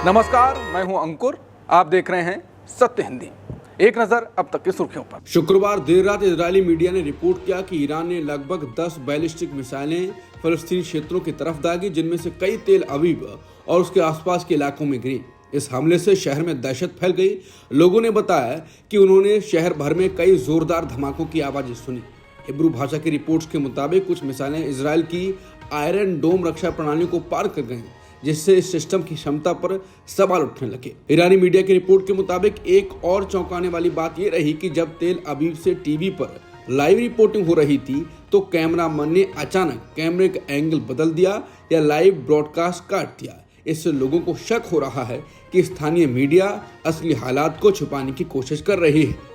नमस्कार, मैं हूं अंकुर। आप देख रहे हैं सत्य हिंदी। एक नजर अब तक की सुर्खियों पर। शुक्रवार देर रात इजरायली मीडिया ने रिपोर्ट किया कि ईरान ने लगभग 10 बैलिस्टिक मिसाइलें फलस्तीनी क्षेत्रों की तरफ दागी, जिनमें से कई तेल अवीव और उसके आसपास के इलाकों में गिरी। इस हमले से शहर में दहशत फैल गई। लोगों ने बताया कि उन्होंने शहर भर में कई जोरदार धमाकों की आवाजें सुनी। हिब्रू भाषा की रिपोर्ट्स के मुताबिक कुछ मिसाइलें इजरायल की आयरन डोम रक्षा प्रणाली को पार कर गईं, जिससे इस सिस्टम की क्षमता पर सवाल उठने लगे। ईरानी मीडिया की रिपोर्ट के मुताबिक एक और चौंकाने वाली बात यह रही कि जब तेल अवीव से टीवी पर लाइव रिपोर्टिंग हो रही थी तो कैमरामैन ने अचानक कैमरे का एंगल बदल दिया या लाइव ब्रॉडकास्ट काट दिया। इससे लोगों को शक हो रहा है कि स्थानीय मीडिया असली हालात को छुपाने की कोशिश कर रही है।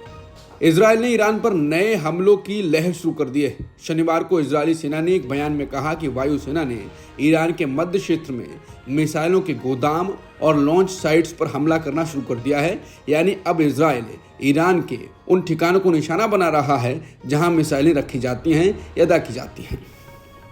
इजरायल ने ईरान पर नए हमलों की लहर शुरू कर दी है। शनिवार को इजरायली सेना ने एक बयान में कहा कि वायुसेना ने ईरान के मध्य क्षेत्र में मिसाइलों के गोदाम और लॉन्च साइट्स पर हमला करना शुरू कर दिया है। यानी अब इजरायल ईरान के उन ठिकानों को निशाना बना रहा है जहां मिसाइलें रखी जाती हैं या दागी जाती हैं।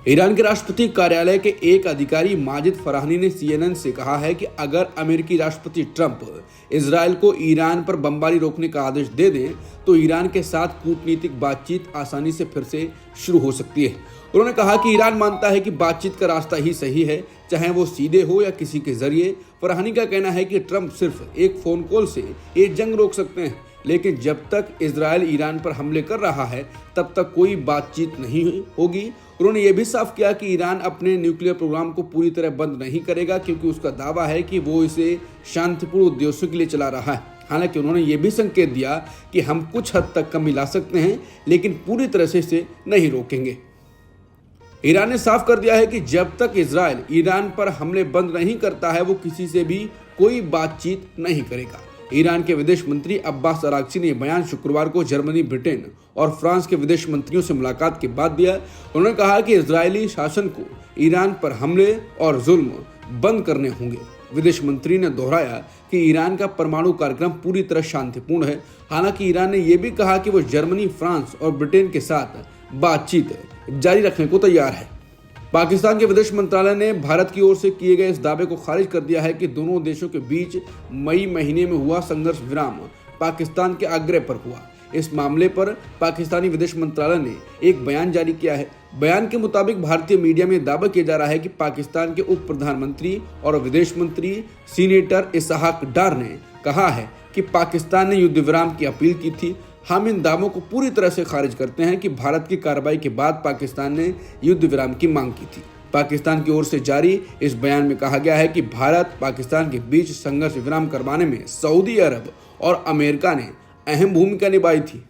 ईरान के राष्ट्रपति कार्यालय के एक अधिकारी माजिद फराहनी ने CNN से कहा है कि अगर अमेरिकी राष्ट्रपति ट्रंप इजरायल को ईरान पर बमबारी रोकने का आदेश दे दें तो ईरान के साथ कूटनीतिक बातचीत आसानी से फिर से शुरू हो सकती है। उन्होंने कहा कि ईरान मानता है कि बातचीत का रास्ता ही सही है, चाहे वो सीधे हो या किसी के जरिए। फराहनी का कहना है कि ट्रंप सिर्फ एक फोन कॉल से ये जंग रोक सकते हैं, लेकिन जब तक इजरायल ईरान पर हमले कर रहा है तब तक कोई बातचीत नहीं होगी। उन्होंने ये भी साफ किया कि ईरान अपने न्यूक्लियर प्रोग्राम को पूरी तरह बंद नहीं करेगा, क्योंकि उसका दावा है कि वो इसे शांतिपूर्ण उद्देश्यों के लिए चला रहा है। हालांकि उन्होंने ये भी संकेत दिया कि हम कुछ हद तक कमी ला सकते हैं, लेकिन पूरी तरह से इसे नहीं रोकेंगे। ईरान ने साफ कर दिया है कि जब तक इजरायल ईरान पर हमले बंद नहीं करता है वो किसी से भी कोई बातचीत नहीं करेगा। ईरान के विदेश मंत्री अब्बास अरागची ने बयान शुक्रवार को जर्मनी, ब्रिटेन और फ्रांस के विदेश मंत्रियों से मुलाकात के बाद दिया। उन्होंने कहा कि इजरायली शासन को ईरान पर हमले और जुल्म बंद करने होंगे। विदेश मंत्री ने दोहराया कि ईरान का परमाणु कार्यक्रम पूरी तरह शांतिपूर्ण है। हालांकि ईरान ने यह भी कहा कि वो जर्मनी, फ्रांस और ब्रिटेन के साथ बातचीत जारी रखने को तैयार है। पाकिस्तान के विदेश मंत्रालय ने भारत की ओर से किए गए इस दावे को खारिज कर दिया है कि दोनों देशों के बीच मई महीने में हुआ संघर्ष विराम पाकिस्तान के आग्रह पर हुआ। इस मामले पर पाकिस्तानी विदेश मंत्रालय ने एक बयान जारी किया है। बयान के मुताबिक भारतीय मीडिया में दावा किया जा रहा है कि पाकिस्तान के उप प्रधानमंत्री और विदेश मंत्री सीनेटर इसहाक डार ने कहा है कि पाकिस्तान ने युद्ध विराम की अपील की थी। हम इन दावों को पूरी तरह से खारिज करते हैं कि भारत की कार्रवाई के बाद पाकिस्तान ने युद्ध विराम की मांग की थी। पाकिस्तान की ओर से जारी इस बयान में कहा गया है कि भारत पाकिस्तान के बीच संघर्ष विराम करवाने में सऊदी अरब और अमेरिका ने अहम भूमिका निभाई थी।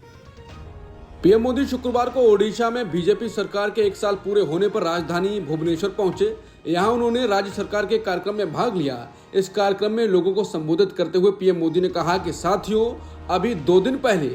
पीएम मोदी शुक्रवार को ओडिशा में बीजेपी सरकार के 1 साल पूरे होने पर राजधानी भुवनेश्वर पहुंचे। यहाँ उन्होंने राज्य सरकार के कार्यक्रम में भाग लिया। इस कार्यक्रम में लोगों को संबोधित करते हुए पीएम मोदी ने कहा कि साथियों, अभी 2 दिन पहले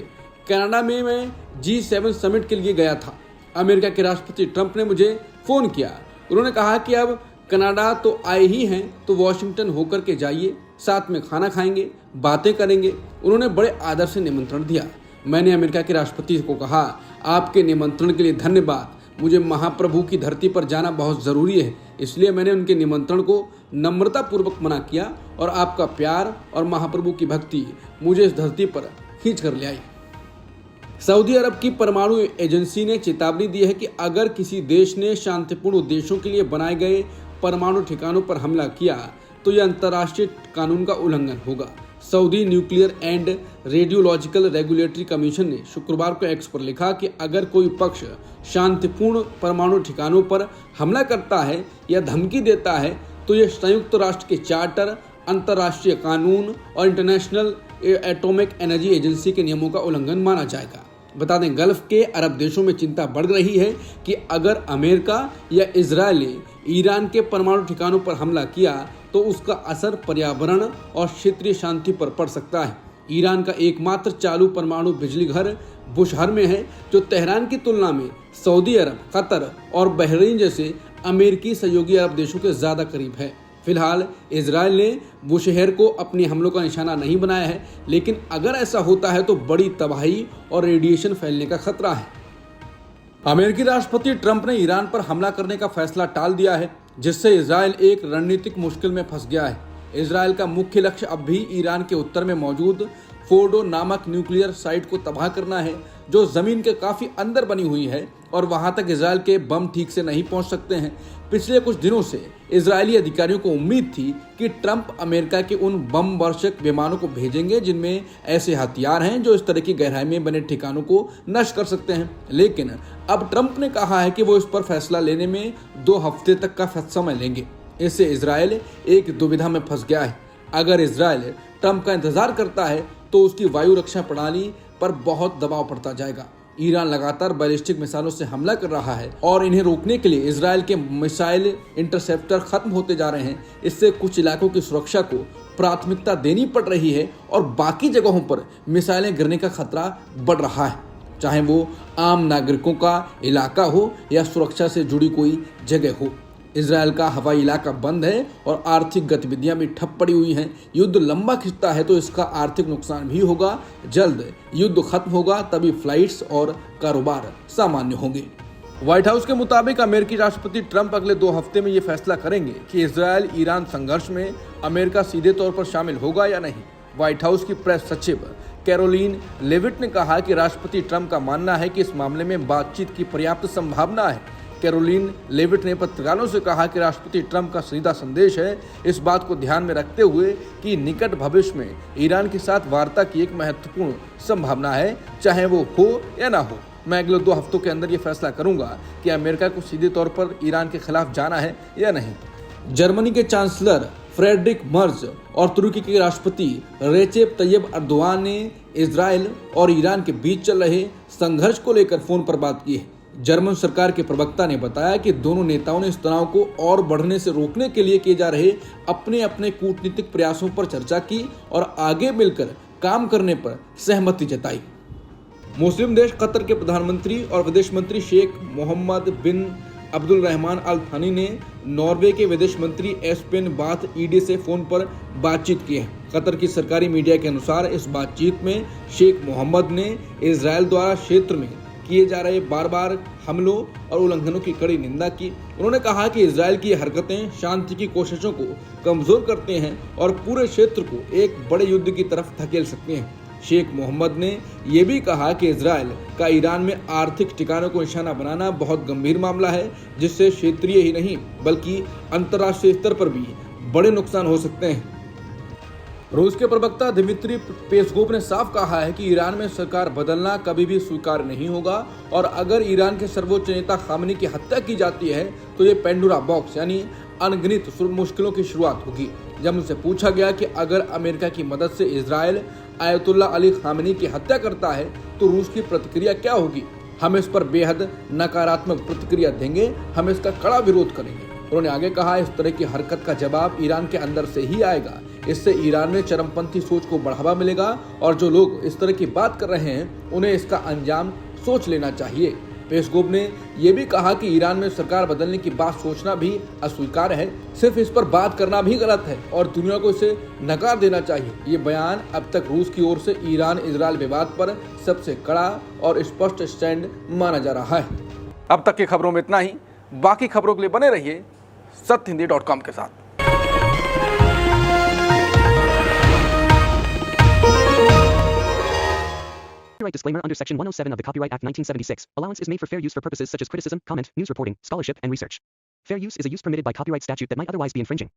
कनाडा में मैं G7 समिट के लिए गया था। अमेरिका के राष्ट्रपति ट्रंप ने मुझे फोन किया। उन्होंने कहा कि अब कनाडा तो आए ही हैं तो वॉशिंगटन होकर के जाइए, साथ में खाना खाएंगे, बातें करेंगे। उन्होंने बड़े आदर से निमंत्रण दिया। मैंने अमेरिका के राष्ट्रपति को कहा, आपके निमंत्रण के लिए धन्यवाद। मुझे महाप्रभु की धरती पर जाना बहुत ज़रूरी है, इसलिए मैंने उनके निमंत्रण को नम्रतापूर्वक मना किया और आपका प्यार और महाप्रभु की भक्ति मुझे इस धरती पर खींच कर ले आई। सऊदी अरब की परमाणु एजेंसी ने चेतावनी दी है कि अगर किसी देश ने शांतिपूर्ण उद्देश्यों के लिए बनाए गए परमाणु ठिकानों पर हमला किया तो यह अंतर्राष्ट्रीय कानून का उल्लंघन होगा। Saudi nuclear and radiological regulatory commission ने शुक्रवार को एक्स पर लिखा कि अगर कोई पक्ष शांतिपूर्ण परमाणु ठिकानों पर हमला करता है या धमकी देता है तो यह संयुक्त राष्ट्र के चार्टर, अंतर्राष्ट्रीय कानून और इंटरनेशनल एटॉमिक एनर्जी एजेंसी के नियमों का उल्लंघन माना जाएगा। बता दें, गल्फ के अरब देशों में चिंता बढ़ रही है कि अगर अमेरिका या इजरायल ने ईरान के परमाणु ठिकानों पर हमला किया तो उसका असर पर्यावरण और क्षेत्रीय शांति पर पड़ सकता है। ईरान का एकमात्र चालू परमाणु बिजली घर बुशहर में है, जो तेहरान की तुलना में सऊदी अरब, कतर और बहरीन जैसे अमेरिकी सहयोगी अरब देशों के ज़्यादा करीब है। फिलहाल इजरायल ने बुशहर को अपने हमलों का निशाना नहीं बनाया है, लेकिन अगर ऐसा होता है तो बड़ी तबाही और रेडिएशन फैलने का खतरा है। अमेरिकी राष्ट्रपति ट्रंप ने ईरान पर हमला करने का फैसला टाल दिया है, जिससे इजरायल एक रणनीतिक मुश्किल में फंस गया है। इसराइल का मुख्य लक्ष्य अब भी ईरान के उत्तर में मौजूद फोर्डो नामक न्यूक्लियर साइट को तबाह करना है, जो जमीन के काफी अंदर बनी हुई है और वहां तक इसराइल के बम ठीक से नहीं पहुंच सकते हैं। पिछले कुछ दिनों से इजरायली अधिकारियों को उम्मीद थी कि ट्रंप अमेरिका के उन बम वर्षक विमानों को भेजेंगे जिनमें ऐसे हथियार हैं जो इस तरह की गहराई में बने ठिकानों को नष्ट कर सकते हैं। लेकिन अब ट्रंप ने कहा है कि वो इस पर फैसला लेने में 2 हफ्ते तक का समय लेंगे। इससे इजराइल एक दुविधा में फंस गया है। अगर इजराइल ट्रंप का इंतजार करता है तो उसकी वायु रक्षा प्रणाली पर बहुत दबाव पड़ता जाएगा। ईरान लगातार बैलिस्टिक मिसाइलों से हमला कर रहा है और इन्हें रोकने के लिए इजराइल के मिसाइल इंटरसेप्टर खत्म होते जा रहे हैं। इससे कुछ इलाकों की सुरक्षा को प्राथमिकता देनी पड़ रही है और बाकी जगहों पर मिसाइलें गिरने का खतरा बढ़ रहा है, चाहे वो आम नागरिकों का इलाका हो या सुरक्षा से जुड़ी कोई जगह हो। इजराइल का हवाई इलाका बंद है और आर्थिक गतिविधियां भी ठप पड़ी हुई हैं। युद्ध लंबा खिंचता है तो इसका आर्थिक नुकसान भी होगा। जल्द युद्ध खत्म होगा तभी फ्लाइट्स और कारोबार सामान्य होंगे। व्हाइट हाउस के मुताबिक अमेरिकी राष्ट्रपति ट्रंप अगले 2 हफ्ते में ये फैसला करेंगे कि इजराइल ईरान संघर्ष में अमेरिका सीधे तौर पर शामिल होगा या नहीं। व्हाइट हाउस की प्रेस सचिव कैरोलिन लेविट ने कहा कि राष्ट्रपति ट्रंप का मानना है कि इस मामले में बातचीत की पर्याप्त संभावना है। कैरोलिन लेविट ने पत्रकारों से कहा कि राष्ट्रपति ट्रंप का सीधा संदेश है, इस बात को ध्यान में रखते हुए कि निकट भविष्य में ईरान के साथ वार्ता की एक महत्वपूर्ण संभावना है, चाहे वो हो या ना हो। मैं अगले 2 हफ्तों के अंदर ये फैसला करूंगा कि अमेरिका को सीधे तौर पर ईरान के खिलाफ जाना है या नहीं। जर्मनी के चांसलर फ्रेडरिक मर्ज और तुर्की के राष्ट्रपति रेचेप तैयब अर्दोआन ने इजराइल और ईरान के बीच चल रहे संघर्ष को लेकर फोन पर बात की है। जर्मन सरकार के प्रवक्ता ने बताया कि दोनों नेताओं ने इस तनाव को और बढ़ने से रोकने के लिए किए जा रहे अपने अपने कूटनीतिक प्रयासों पर चर्चा की और आगे मिलकर काम करने पर सहमति जताई। मुस्लिम देश कतर के प्रधानमंत्री और विदेश मंत्री शेख मोहम्मद बिन अब्दुल रहमान अल थानी ने नॉर्वे के विदेश मंत्री एस्पेन बाथ ईडी से फोन पर बातचीत की है। कतर की सरकारी मीडिया के अनुसार इस बातचीत में शेख मोहम्मद ने इजराइल द्वारा क्षेत्र में किए जा रहे बार बार हमलों और उल्लंघनों की कड़ी निंदा की। उन्होंने कहा कि इजराइल की हरकतें शांति की कोशिशों को कमजोर करते हैं और पूरे क्षेत्र को एक बड़े युद्ध की तरफ धकेल सकते हैं। शेख मोहम्मद ने यह भी कहा कि इजराइल का ईरान में आर्थिक ठिकानों को निशाना बनाना बहुत गंभीर मामला है, जिससे क्षेत्रीय ही नहीं बल्कि अंतर्राष्ट्रीय स्तर पर भी बड़े नुकसान हो सकते हैं। रूस के प्रवक्ता दिमित्री पेस्कोव ने साफ कहा है कि ईरान में सरकार बदलना कभी भी स्वीकार नहीं होगा और अगर ईरान के सर्वोच्च नेता खामनी की हत्या की जाती है तो ये पेंडोरा बॉक्स यानी अनगिनत मुश्किलों की शुरुआत होगी। जब उनसे पूछा गया कि अगर अमेरिका की मदद से इजराइल आयतुल्ला अली खामनी की हत्या करता है तो रूस की प्रतिक्रिया क्या होगी, हम इस पर बेहद नकारात्मक प्रतिक्रिया देंगे, हम इसका कड़ा विरोध करेंगे। उन्होंने आगे कहा, इस तरह की हरकत का जवाब ईरान के अंदर से ही आएगा। इससे ईरान में चरमपंथी सोच को बढ़ावा मिलेगा और जो लोग इस तरह की बात कर रहे हैं उन्हें इसका अंजाम सोच लेना चाहिए। पेस्कोव ने यह भी कहा कि ईरान में सरकार बदलने की बात सोचना भी अस्वीकार है, सिर्फ इस पर बात करना भी गलत है और दुनिया को इसे नकार देना चाहिए। ये बयान अब तक रूस की ओर से ईरान इजराइल विवाद पर सबसे कड़ा और स्पष्ट स्टैंड माना जा रहा है। अब तक की खबरों में इतना ही। बाकी खबरों के लिए बने रहिए सत्यहिंदी.com के साथ। Copyright disclaimer under Section 107 of the Copyright Act 1976. Allowance is made for fair use for purposes such as criticism, comment, news reporting, scholarship, and research. Fair use is a use permitted by copyright statute that might otherwise be infringing.